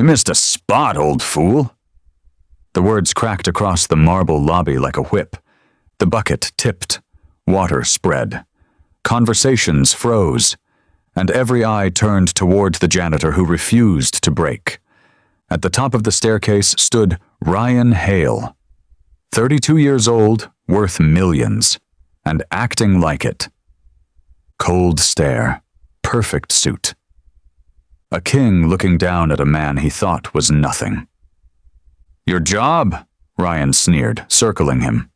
You missed a spot, old fool." The words cracked across the marble lobby like a whip. The bucket tipped. Water spread. Conversations froze. And every eye turned toward the janitor who refused to break. At the top of the staircase stood Ryan Hale. 32 years old, worth millions, and acting like it. Cold stare. Perfect suit. A king looking down at a man he thought was nothing. "Your job?" Ryan sneered, circling him.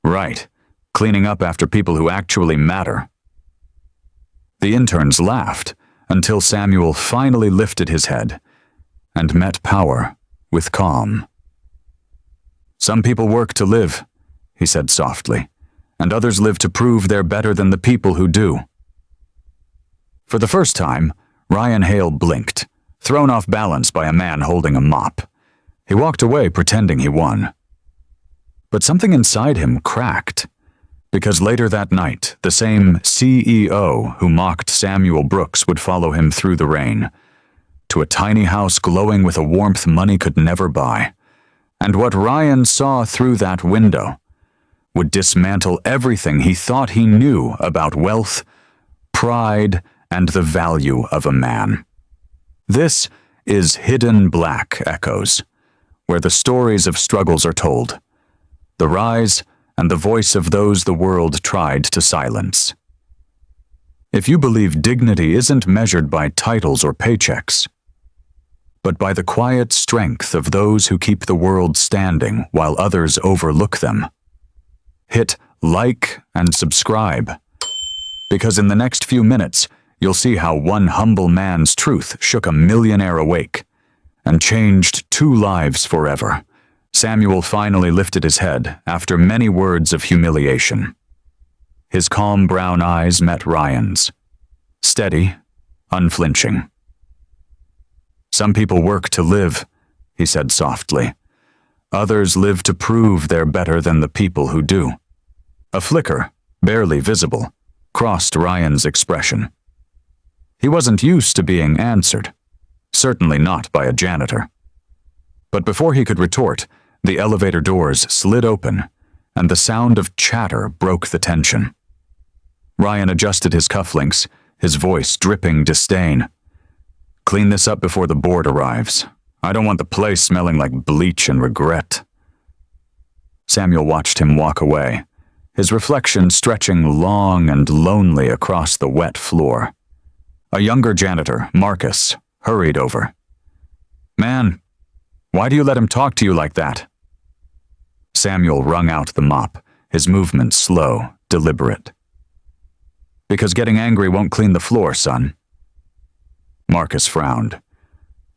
"Right, cleaning up after people who actually matter." The interns laughed until Samuel finally lifted his head and met power with calm. "Some people work to live," he said softly, "and others live to prove they're better than the people who do." For the first time, Ryan Hale blinked, thrown off balance by a man holding a mop. He walked away pretending he won. But something inside him cracked, because later that night, the same CEO who mocked Samuel Brooks would follow him through the rain, to a tiny house glowing with a warmth money could never buy. And what Ryan saw through that window would dismantle everything he thought he knew about wealth, pride, and the value of a man. This is Hidden Black Echoes, where the stories of struggles are told, the rise and the voice of those the world tried to silence. If you believe dignity isn't measured by titles or paychecks, but by the quiet strength of those who keep the world standing while others overlook them, hit like and subscribe, because in the next few minutes, you'll see how one humble man's truth shook a millionaire awake and changed 2 lives forever. Samuel finally lifted his head after many words of humiliation. His calm brown eyes met Ryan's, steady, unflinching. "Some people work to live," he said softly. "Others live to prove they're better than the people who do." A flicker, barely visible, crossed Ryan's expression. He wasn't used to being answered, certainly not by a janitor. But before he could retort, the elevator doors slid open, and the sound of chatter broke the tension. Ryan adjusted his cufflinks, his voice dripping disdain. "Clean this up before the board arrives. I don't want the place smelling like bleach and regret." Samuel watched him walk away, his reflection stretching long and lonely across the wet floor. A younger janitor, Marcus, hurried over. "Man, why do you let him talk to you like that?" Samuel wrung out the mop, his movements slow, deliberate. "Because getting angry won't clean the floor, son." Marcus frowned.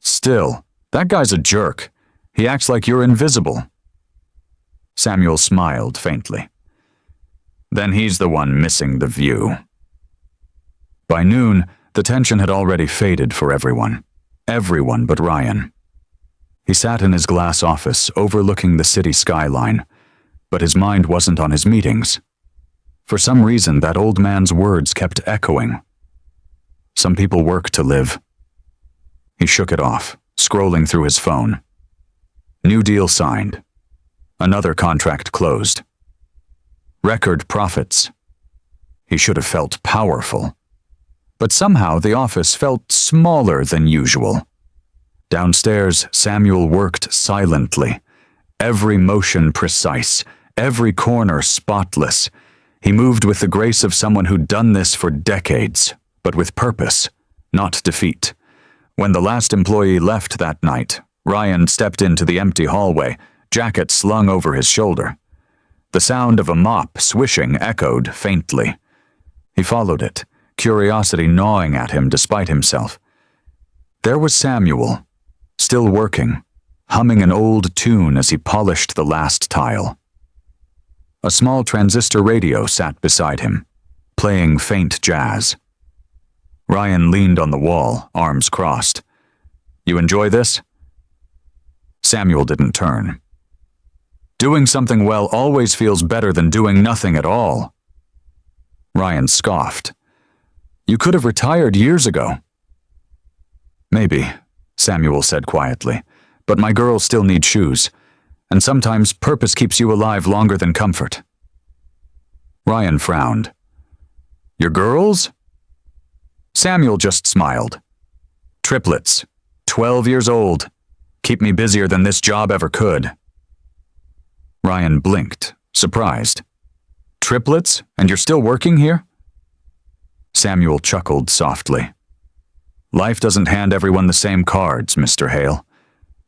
"Still, that guy's a jerk. He acts like you're invisible." Samuel smiled faintly. "Then he's the one missing the view." By noon, the tension had already faded for everyone but Ryan. He sat in his glass office overlooking the city skyline, but his mind wasn't on his meetings. For some reason, that old man's words kept echoing. Some people work to live. He shook it off, scrolling through his phone. New deal signed. Another contract closed. Record profits. He should have felt powerful. But somehow the office felt smaller than usual. Downstairs, Samuel worked silently, every motion precise, every corner spotless. He moved with the grace of someone who'd done this for decades, but with purpose, not defeat. When the last employee left that night, Ryan stepped into the empty hallway, jacket slung over his shoulder. The sound of a mop swishing echoed faintly. He followed it, curiosity gnawing at him despite himself. There was Samuel, still working, humming an old tune as he polished the last tile. A small transistor radio sat beside him, playing faint jazz. Ryan leaned on the wall, arms crossed. "You enjoy this?" Samuel didn't turn. "Doing something well always feels better than doing nothing at all." Ryan scoffed. "You could have retired years ago." "Maybe, Samuel said quietly, "but my girls still need shoes, and sometimes purpose keeps you alive longer than comfort." Ryan frowned. "Your girls?" Samuel just smiled. "Triplets, 12 years old. Keep me busier than this job ever could." Ryan blinked, surprised. "Triplets? And you're still working here?" Samuel chuckled softly. "Life doesn't hand everyone the same cards, Mr. Hale.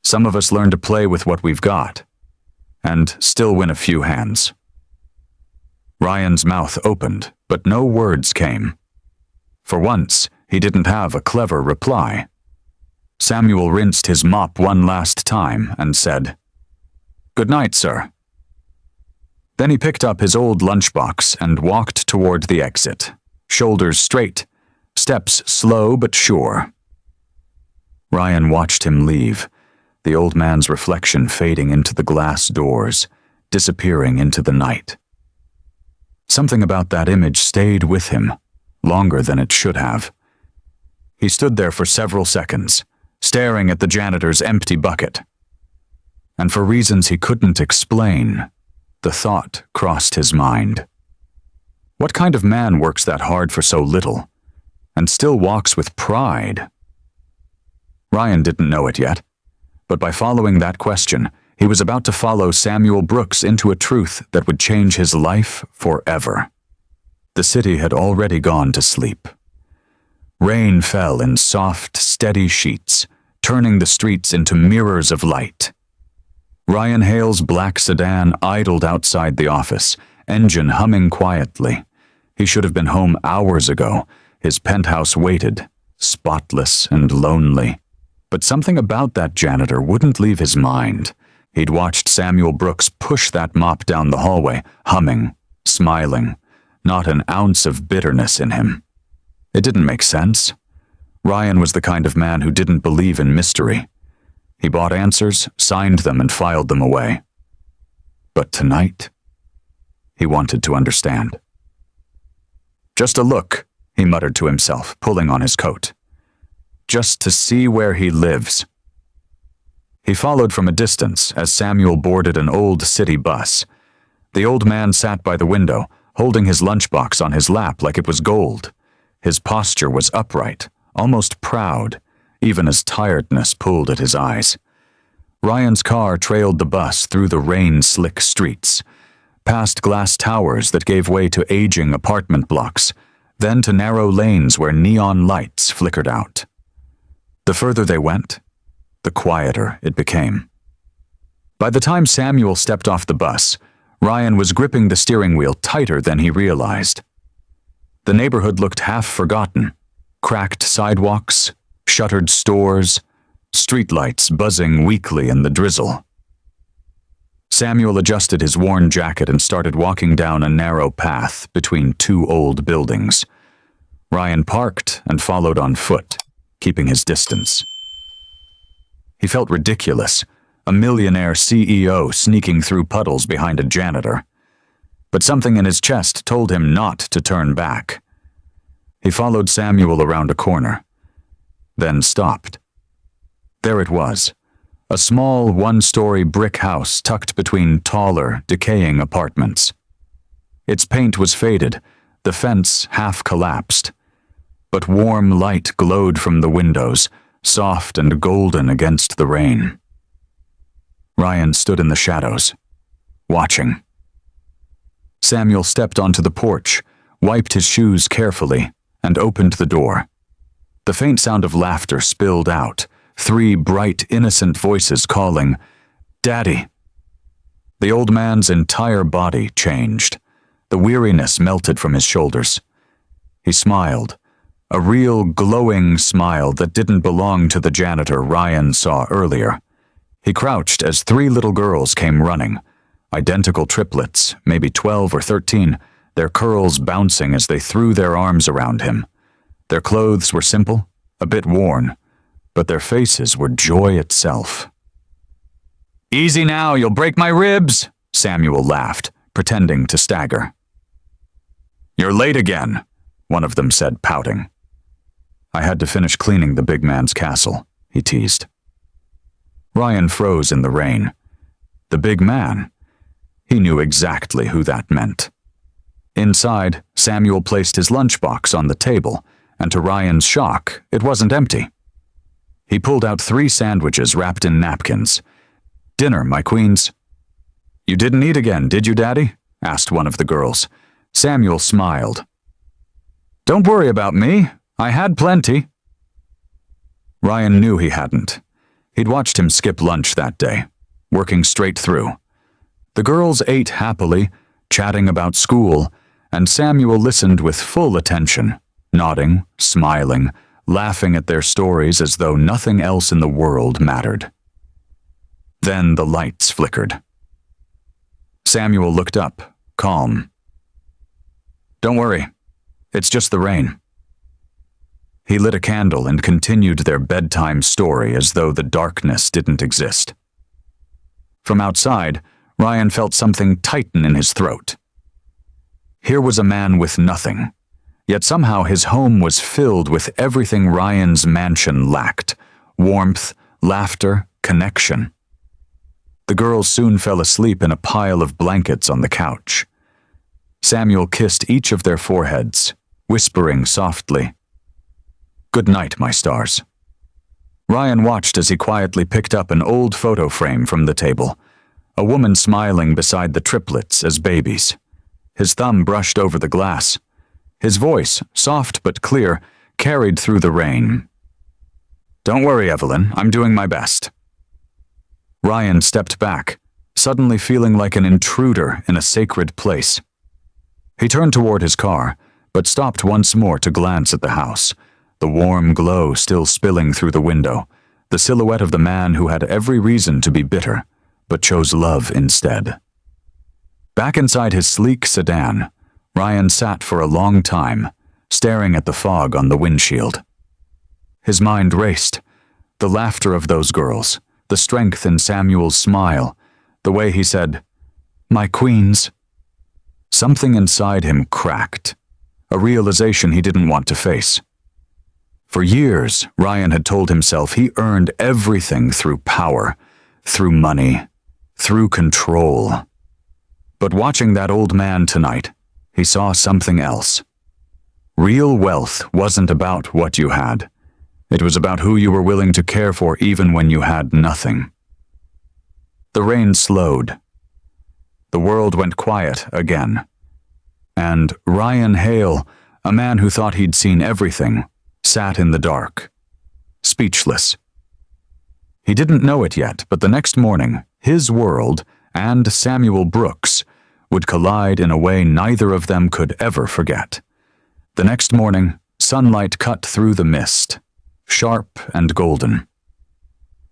Some of us learn to play with what we've got, and still win a few hands." Ryan's mouth opened, but no words came. For once, he didn't have a clever reply. Samuel rinsed his mop one last time and said, "Good night, sir." Then he picked up his old lunchbox and walked toward the exit, shoulders straight, steps slow but sure. Ryan watched him leave, the old man's reflection fading into the glass doors, disappearing into the night. Something about that image stayed with him, longer than it should have. He stood there for several seconds, staring at the janitor's empty bucket. And for reasons he couldn't explain, the thought crossed his mind. What kind of man works that hard for so little, and still walks with pride? Ryan didn't know it yet, but by following that question, he was about to follow Samuel Brooks into a truth that would change his life forever. The city had already gone to sleep. Rain fell in soft, steady sheets, turning the streets into mirrors of light. Ryan Hale's black sedan idled outside the office, engine humming quietly. He should have been home hours ago. His penthouse waited, spotless and lonely. But something about that janitor wouldn't leave his mind. He'd watched Samuel Brooks push that mop down the hallway, humming, smiling, not an ounce of bitterness in him. It didn't make sense. Ryan was the kind of man who didn't believe in mystery. He bought answers, signed them, and filed them away. But tonight, he wanted to understand. "Just a look," he muttered to himself, pulling on his coat. "Just to see where he lives." He followed from a distance as Samuel boarded an old city bus. The old man sat by the window, holding his lunchbox on his lap like it was gold. His posture was upright, almost proud, even as tiredness pulled at his eyes. Ryan's car trailed the bus through the rain-slick streets, past glass towers that gave way to aging apartment blocks, then to narrow lanes where neon lights flickered out. The further they went, the quieter it became. By the time Samuel stepped off the bus, Ryan was gripping the steering wheel tighter than he realized. The neighborhood looked half forgotten. Cracked sidewalks, shuttered stores, streetlights buzzing weakly in the drizzle. Samuel adjusted his worn jacket and started walking down a narrow path between two old buildings. Ryan parked and followed on foot, keeping his distance. He felt ridiculous, a millionaire CEO sneaking through puddles behind a janitor. But something in his chest told him not to turn back. He followed Samuel around a corner, then stopped. There it was, a small one-story brick house tucked between taller, decaying apartments. Its paint was faded, the fence half collapsed, but warm light glowed from the windows, soft and golden against the rain. Ryan stood in the shadows, watching. Samuel stepped onto the porch, wiped his shoes carefully, and opened the door. The faint sound of laughter spilled out, 3 bright, innocent voices calling, "Daddy!" The old man's entire body changed. The weariness melted from his shoulders. He smiled, a real glowing smile that didn't belong to the janitor Ryan saw earlier. He crouched as 3 little girls came running, identical triplets, maybe 12 or 13, their curls bouncing as they threw their arms around him. Their clothes were simple, a bit worn, but their faces were joy itself. "Easy now, you'll break my ribs," Samuel laughed, pretending to stagger. "You're late again," one of them said, pouting. "I had to finish cleaning the big man's castle," he teased. Ryan froze in the rain. The big man. He knew exactly who that meant. Inside, Samuel placed his lunchbox on the table, and to Ryan's shock, it wasn't empty. He pulled out 3 sandwiches wrapped in napkins. "Dinner, my queens." "You didn't eat again, did you, Daddy?" asked one of the girls. Samuel smiled. "Don't worry about me. I had plenty." Ryan knew he hadn't. He'd watched him skip lunch that day, working straight through. The girls ate happily, chatting about school, and Samuel listened with full attention, nodding, smiling, laughing at their stories as though nothing else in the world mattered. Then the lights flickered. Samuel looked up, calm. "Don't worry, it's just the rain." He lit a candle and continued their bedtime story as though the darkness didn't exist. From outside, Ryan felt something tighten in his throat. Here was a man with nothing, yet somehow his home was filled with everything Ryan's mansion lacked: warmth, laughter, connection. The girls soon fell asleep in a pile of blankets on the couch. Samuel kissed each of their foreheads, whispering softly, "Good night, my stars." Ryan watched as he quietly picked up an old photo frame from the table, a woman smiling beside the triplets as babies. His thumb brushed over the glass. His voice, soft but clear, carried through the rain. "Don't worry, Evelyn, I'm doing my best." Ryan stepped back, suddenly feeling like an intruder in a sacred place. He turned toward his car, but stopped once more to glance at the house, the warm glow still spilling through the window, the silhouette of the man who had every reason to be bitter, but chose love instead. Back inside his sleek sedan, Ryan sat for a long time, staring at the fog on the windshield. His mind raced. The laughter of those girls, the strength in Samuel's smile, the way he said, "My queens." Something inside him cracked, a realization he didn't want to face. For years, Ryan had told himself he earned everything through power, through money, through control. But watching that old man tonight, he saw something else. Real wealth wasn't about what you had. It was about who you were willing to care for even when you had nothing. The rain slowed. The world went quiet again. And Ryan Hale, a man who thought he'd seen everything, sat in the dark, speechless. He didn't know it yet, but the next morning, his world and Samuel Brooks would collide in a way neither of them could ever forget. The next morning, sunlight cut through the mist, sharp and golden.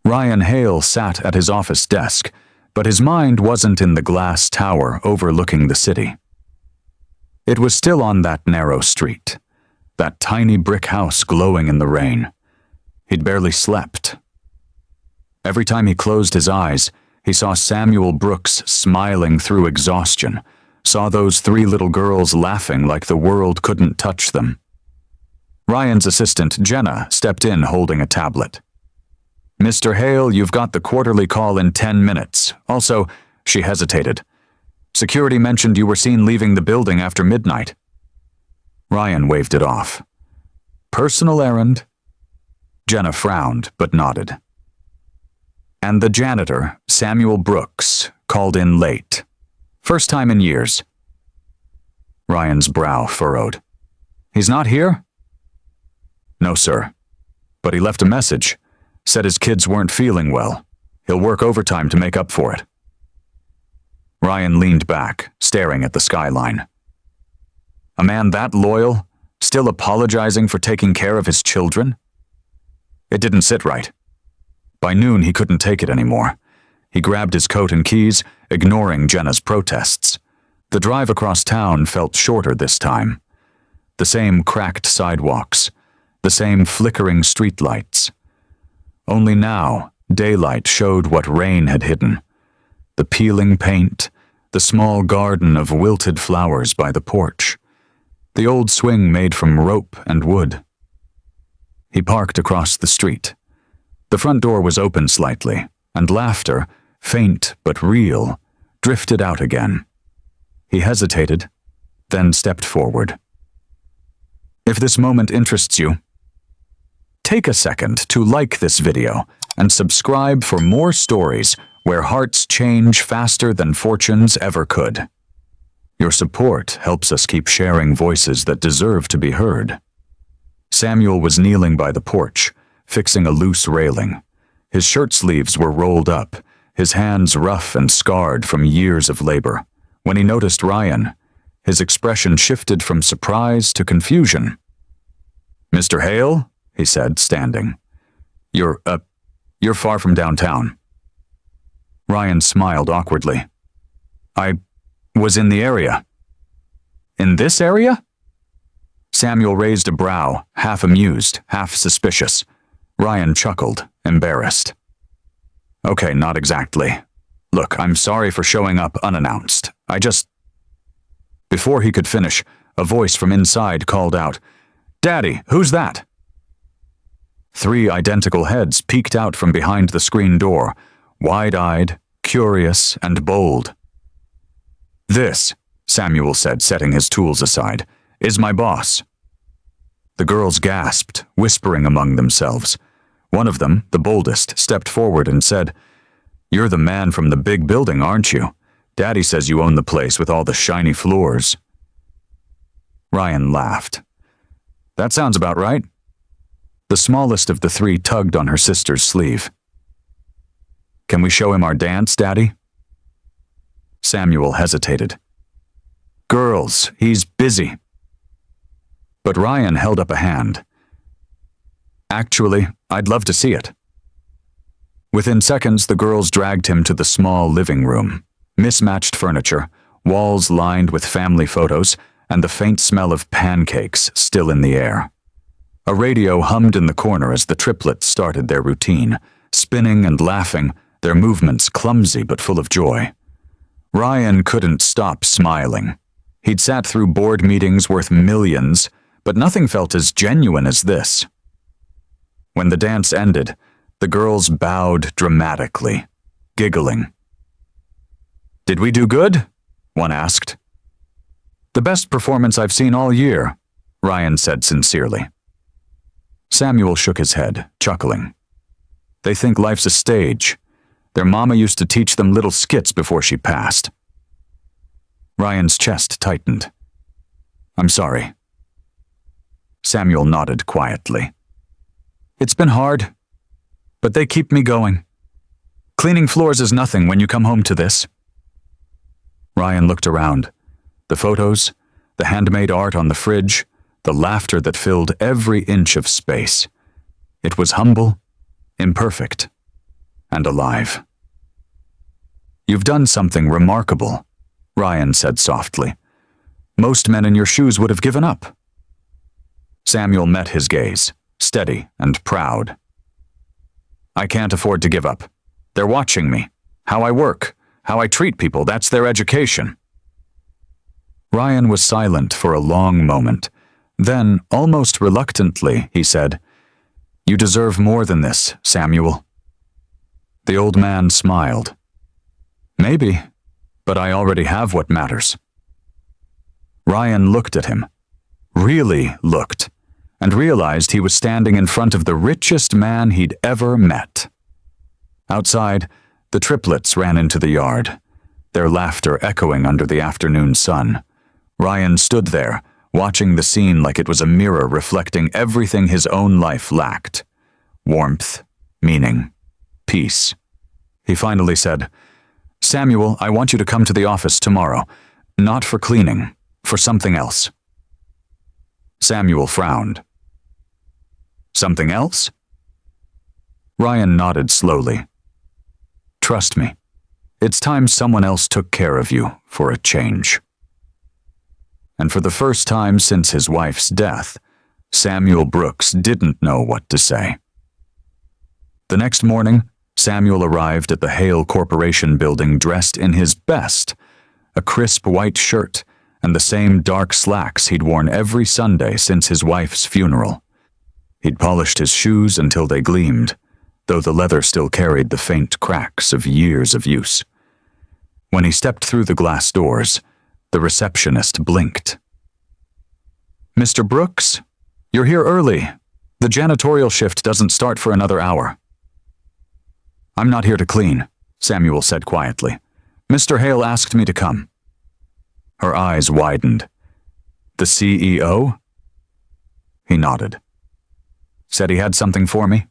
Ryan Hale sat at his office desk, but his mind wasn't in the glass tower overlooking the city. It was still on that narrow street, that tiny brick house glowing in the rain. He'd barely slept. Every time he closed his eyes, he saw Samuel Brooks smiling through exhaustion, saw those 3 little girls laughing like the world couldn't touch them. Ryan's assistant, Jenna, stepped in holding a tablet. "Mr. Hale, you've got the quarterly call in 10 minutes. Also," she hesitated, "security mentioned you were seen leaving the building after midnight." Ryan waved it off. "Personal errand?" Jenna frowned, but nodded. "And the janitor, Samuel Brooks, called in late. First time in years." Ryan's brow furrowed. "He's not here?" "No, sir. But he left a message. Said his kids weren't feeling well. He'll work overtime to make up for it." Ryan leaned back, staring at the skyline. A man that loyal, still apologizing for taking care of his children? It didn't sit right. By noon, he couldn't take it anymore. He grabbed his coat and keys, ignoring Jenna's protests. The drive across town felt shorter this time. The same cracked sidewalks, the same flickering streetlights. Only now, daylight showed what rain had hidden. The peeling paint, the small garden of wilted flowers by the porch, the old swing made from rope and wood. He parked across the street. The front door was open slightly, and laughter, faint but real, drifted out again. He hesitated, then stepped forward. If this moment interests you, take a second to like this video and subscribe for more stories where hearts change faster than fortunes ever could. Your support helps us keep sharing voices that deserve to be heard. Samuel was kneeling by the porch, fixing a loose railing. His shirt sleeves were rolled up, his hands rough and scarred from years of labor. When he noticed Ryan, his expression shifted from surprise to confusion. "Mr. Hale," he said, standing. You're far from downtown." Ryan smiled awkwardly. "I was in the area." "In this area?" Samuel raised a brow, half amused, half suspicious. Ryan chuckled, embarrassed. "Okay, not exactly. Look, I'm sorry for showing up unannounced. Before he could finish, a voice from inside called out, "Daddy, who's that?" 3 identical heads peeked out from behind the screen door, wide-eyed, curious, and bold. "This," Samuel said, setting his tools aside, "is my boss." The girls gasped, whispering among themselves. One of them, the boldest, stepped forward and said, "You're the man from the big building, aren't you? Daddy says you own the place with all the shiny floors." Ryan laughed. "That sounds about right." The smallest of the 3 tugged on her sister's sleeve. "Can we show him our dance, Daddy?" Samuel hesitated. "Girls, he's busy." But Ryan held up a hand. "Actually, I'd love to see it." Within seconds, the girls dragged him to the small living room. Mismatched furniture, walls lined with family photos, and the faint smell of pancakes still in the air. A radio hummed in the corner as the triplets started their routine, spinning and laughing, their movements clumsy but full of joy. Ryan couldn't stop smiling. He'd sat through board meetings worth millions, but nothing felt as genuine as this. When the dance ended, the girls bowed dramatically, giggling. "Did we do good?" one asked. "The best performance I've seen all year," Ryan said sincerely. Samuel shook his head, chuckling. "They think life's a stage. Their mama used to teach them little skits before she passed." Ryan's chest tightened. "I'm sorry." Samuel nodded quietly. "It's been hard, but they keep me going. Cleaning floors is nothing when you come home to this." Ryan looked around. The photos, the handmade art on the fridge, the laughter that filled every inch of space. It was humble, imperfect, and alive. "You've done something remarkable," Ryan said softly. "Most men in your shoes would have given up." Samuel met his gaze, steady and proud. "I can't afford to give up. They're watching me. How I work, how I treat people, that's their education." Ryan was silent for a long moment. Then, almost reluctantly, he said, "You deserve more than this, Samuel." The old man smiled. "Maybe, but I already have what matters." Ryan looked at him, really looked, and realized he was standing in front of the richest man he'd ever met. Outside, the triplets ran into the yard, their laughter echoing under the afternoon sun. Ryan stood there, watching the scene like it was a mirror reflecting everything his own life lacked. Warmth, meaning, peace. He finally said, "Samuel, I want you to come to the office tomorrow. Not for cleaning, for something else." Samuel frowned. "Something else?" Ryan nodded slowly. "Trust me, it's time someone else took care of you for a change." And for the first time since his wife's death, Samuel Brooks didn't know what to say. The next morning, Samuel arrived at the Hale Corporation building dressed in his best, a crisp white shirt and the same dark slacks he'd worn every Sunday since his wife's funeral. He'd polished his shoes until they gleamed, though the leather still carried the faint cracks of years of use. When he stepped through the glass doors, the receptionist blinked. "Mr. Brooks, you're here early. The janitorial shift doesn't start for another hour." "I'm not here to clean," Samuel said quietly. "Mr. Hale asked me to come." Her eyes widened. "The CEO?" He nodded. "Said he had something for me?"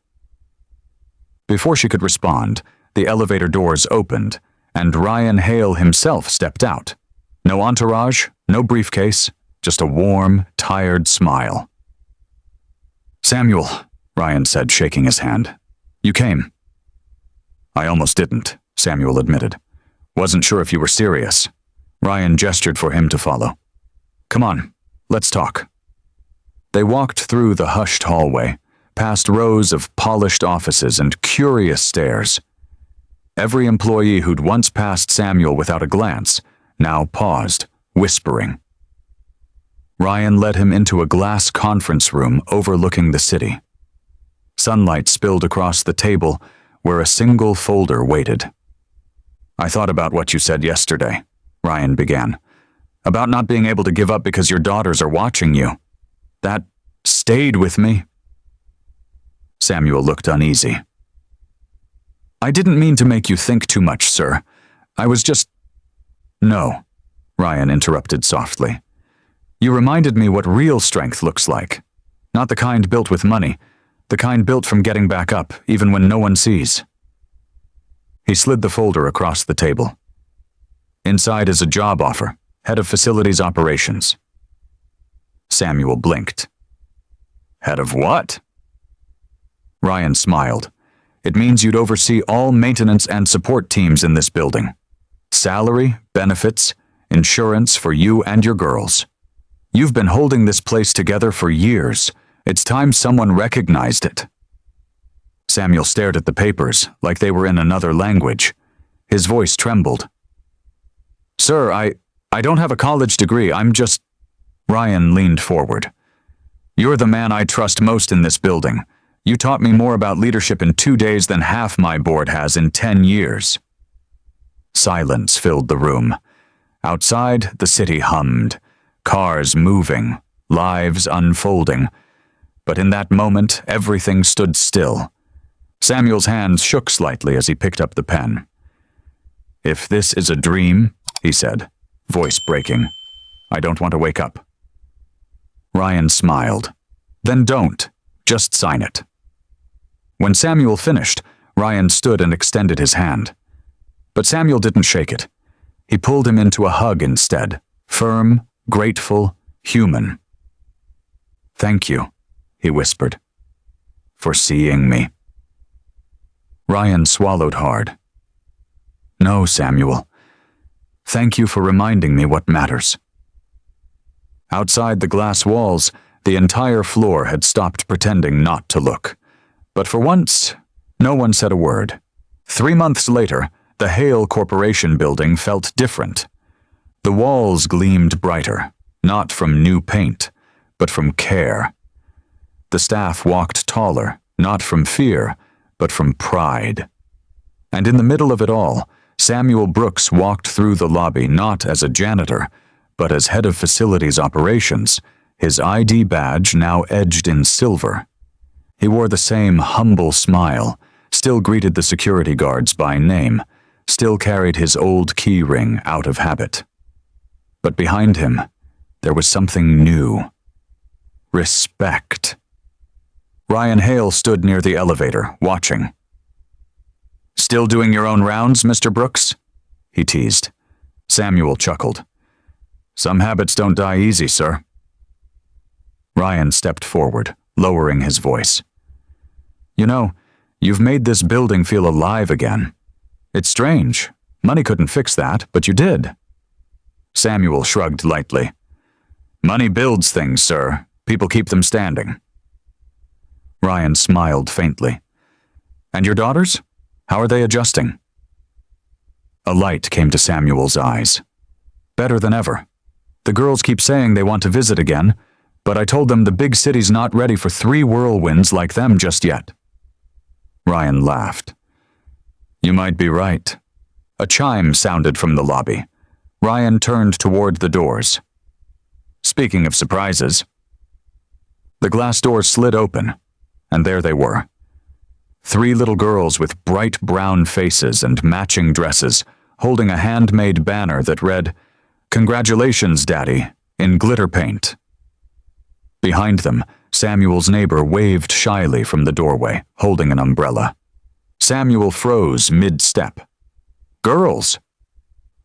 Before she could respond, the elevator doors opened, and Ryan Hale himself stepped out. No entourage, no briefcase, just a warm, tired smile. "Samuel," Ryan said, shaking his hand. "You came." "I almost didn't," Samuel admitted. "Wasn't sure if you were serious." Ryan gestured for him to follow. "Come on, let's talk." They walked through the hushed hallway, past rows of polished offices and curious stares. Every employee who'd once passed Samuel without a glance now paused, whispering. Ryan led him into a glass conference room overlooking the city. Sunlight spilled across the table where a single folder waited. "I thought about what you said yesterday," Ryan began. "About not being able to give up because your daughters are watching you. That stayed with me." Samuel looked uneasy. "I didn't mean to make you think too much, sir. I was just—" "No," Ryan interrupted softly. "You reminded me what real strength looks like. Not the kind built with money, the kind built from getting back up, even when no one sees." He slid the folder across the table. "Inside is a job offer, head of facilities operations." Samuel blinked. "Head of what?" Ryan smiled. "It means you'd oversee all maintenance and support teams in this building. Salary, benefits, insurance for you and your girls. You've been holding this place together for years. It's time someone recognized it." Samuel stared at the papers like they were in another language. His voice trembled. "Sir, I don't have a college degree. I'm just—" Ryan leaned forward. "You're the man I trust most in this building. You taught me more about leadership in 2 days than half my board has in 10 years. Silence filled the room. Outside, the city hummed. Cars moving, lives unfolding. But in that moment, everything stood still. Samuel's hands shook slightly as he picked up the pen. "If this is a dream," he said, voice breaking, "I don't want to wake up." Ryan smiled. "Then don't. Just sign it." When Samuel finished, Ryan stood and extended his hand. But Samuel didn't shake it. He pulled him into a hug instead, firm, grateful, human. "Thank you," he whispered, "for seeing me." Ryan swallowed hard. "No, Samuel. Thank you for reminding me what matters." Outside the glass walls, the entire floor had stopped pretending not to look. But for once, no one said a word. 3 months later, the Hale Corporation building felt different. The walls gleamed brighter, not from new paint, but from care. The staff walked taller, not from fear, but from pride. And in the middle of it all, Samuel Brooks walked through the lobby not as a janitor, but as head of facilities operations, his ID badge now edged in silver. He wore the same humble smile, still greeted the security guards by name, still carried his old key ring out of habit. But behind him, there was something new. Respect. Ryan Hale stood near the elevator, watching. "Still doing your own rounds, Mr. Brooks?" he teased. Samuel chuckled. "Some habits don't die easy, sir." Ryan stepped forward, lowering his voice. "You know, you've made this building feel alive again. It's strange. Money couldn't fix that, but you did." Samuel shrugged lightly. "Money builds things, sir. People keep them standing." Ryan smiled faintly. "And your daughters? How are they adjusting?" A light came to Samuel's eyes. "Better than ever. The girls keep saying they want to visit again, but I told them the big city's not ready for 3 whirlwinds like them just yet." Ryan laughed. You might be right. A chime sounded from the lobby. Ryan turned toward the doors. Speaking of surprises. The glass doors slid open, and there they were. 3 little girls with bright brown faces and matching dresses, holding a handmade banner that read, "Congratulations, Daddy," in glitter paint. Behind them, Samuel's neighbor waved shyly from the doorway, holding an umbrella. Samuel froze mid-step. Girls!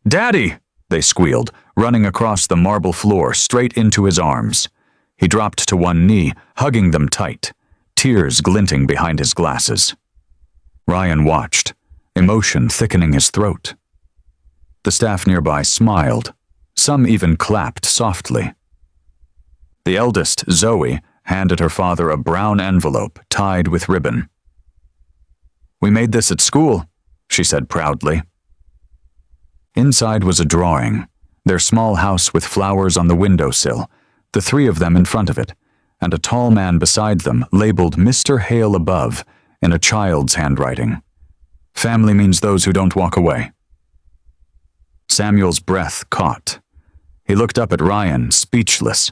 "Daddy!" they squealed, running across the marble floor straight into his arms. He dropped to one knee, hugging them tight, tears glinting behind his glasses. Ryan watched, emotion thickening his throat. The staff nearby smiled. Some even clapped softly. The eldest, Zoe, handed her father a brown envelope tied with ribbon. "We made this at school," she said proudly. Inside was a drawing, their small house with flowers on the windowsill, the 3 of them in front of it, and a tall man beside them labeled Mr. Hale above in a child's handwriting. Family means those who don't walk away. Samuel's breath caught. He looked up at Ryan, speechless.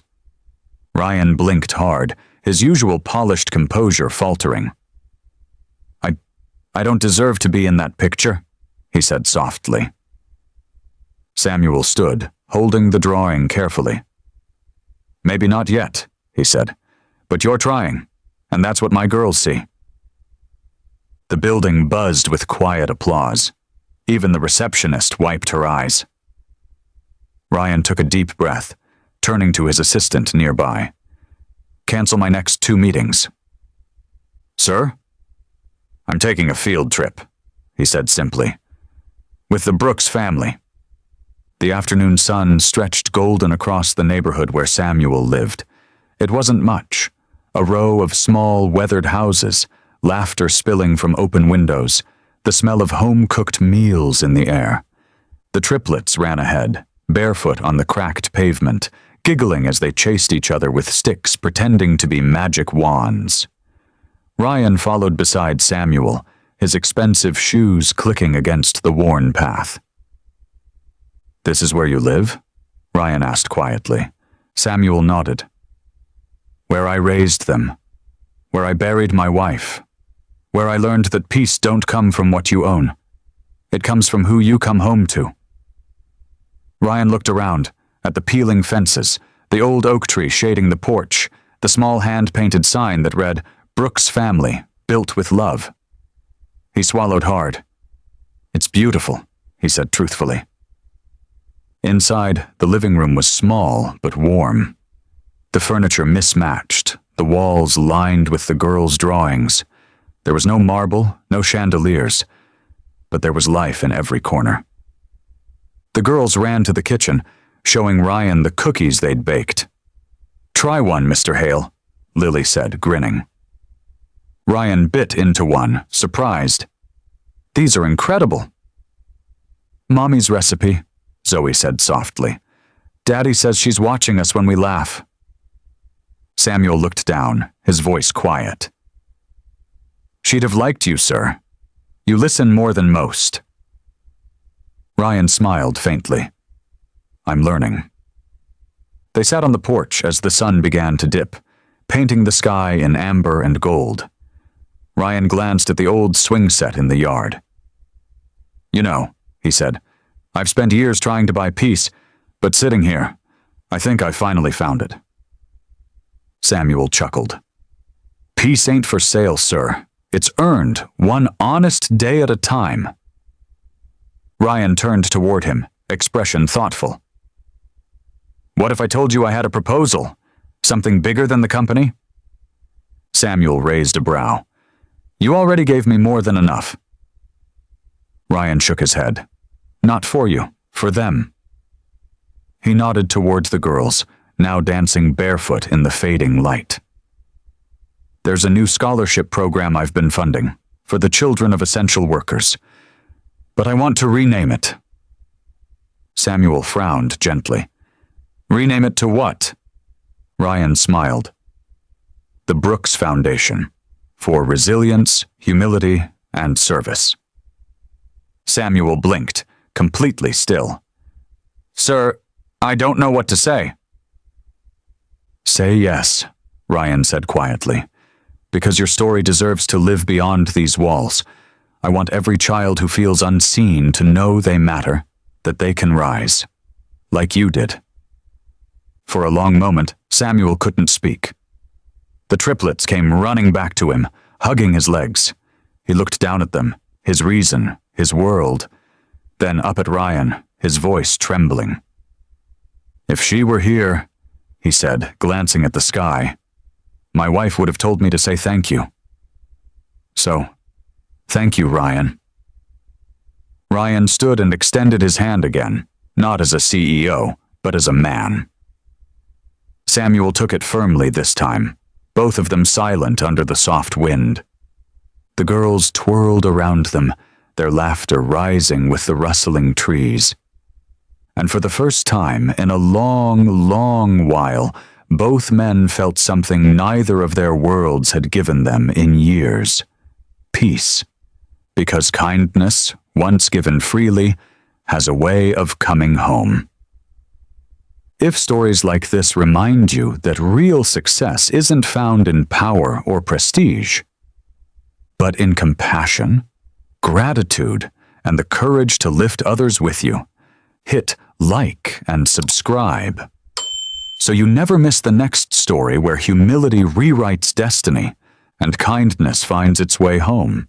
Ryan blinked hard, his usual polished composure faltering. I don't deserve to be in that picture," he said softly. Samuel stood, holding the drawing carefully. "Maybe not yet," he said, "but you're trying, and that's what my girls see." The building buzzed with quiet applause. Even the receptionist wiped her eyes. Ryan took a deep breath, turning to his assistant nearby. "Cancel my next 2 meetings." "Sir?" "I'm taking a field trip," he said simply. "With the Brooks family." The afternoon sun stretched golden across the neighborhood where Samuel lived. It wasn't much. A row of small, weathered houses, laughter spilling from open windows, the smell of home-cooked meals in the air. The triplets ran ahead, barefoot on the cracked pavement, giggling as they chased each other with sticks pretending to be magic wands. Ryan followed beside Samuel, his expensive shoes clicking against the worn path. "This is where you live?" Ryan asked quietly. Samuel nodded. "Where I raised them. Where I buried my wife. Where I learned that peace don't come from what you own. It comes from who you come home to." Ryan looked around, at the peeling fences, the old oak tree shading the porch, the small hand-painted sign that read, "Brooks Family, built with love." He swallowed hard. "It's beautiful," he said truthfully. Inside, the living room was small but warm. The furniture mismatched, the walls lined with the girls' drawings. There was no marble, no chandeliers, but there was life in every corner. The girls ran to the kitchen, showing Ryan the cookies they'd baked. "Try one, Mr. Hale," Lily said, grinning. Ryan bit into one, surprised. "These are incredible." "Mommy's recipe," Zoe said softly. "Daddy says she's watching us when we laugh." Samuel looked down, his voice quiet. "She'd have liked you, sir. You listen more than most." Ryan smiled faintly. "I'm learning." They sat on the porch as the sun began to dip, painting the sky in amber and gold. Ryan glanced at the old swing set in the yard. "You know," he said, "I've spent years trying to buy peace, but sitting here, I think I finally found it." Samuel chuckled. "Peace ain't for sale, sir. It's earned, one honest day at a time." Ryan turned toward him, expression thoughtful. "What if I told you I had a proposal? Something bigger than the company?" Samuel raised a brow. "You already gave me more than enough." Ryan shook his head. "Not for you, for them." He nodded towards the girls, now dancing barefoot in the fading light. "There's a new scholarship program I've been funding, for the children of essential workers. But I want to rename it." Samuel frowned gently. "Rename it to what?" Ryan smiled. "The Brooks Foundation. for resilience, humility, and service. Samuel blinked, completely still. "Sir, I don't know what to say." "Say yes," Ryan said quietly, "because your story deserves to live beyond these walls. I want every child who feels unseen to know they matter, that they can rise, like you did." For a long moment, Samuel couldn't speak. The triplets came running back to him, hugging his legs. He looked down at them, his reason, his world, then up at Ryan, his voice trembling. "If she were here," he said, glancing at the sky, "my wife would have told me to say thank you. So, thank you, Ryan." Ryan stood and extended his hand again, not as a CEO, but as a man. Samuel took it firmly this time, both of them silent under the soft wind. The girls twirled around them, their laughter rising with the rustling trees. And for the first time in a long, long while, both men felt something neither of their worlds had given them in years: peace. Because kindness, once given freely, has a way of coming home. If stories like this remind you that real success isn't found in power or prestige, but in compassion, gratitude, and the courage to lift others with you, hit like and subscribe, so you never miss the next story where humility rewrites destiny and kindness finds its way home.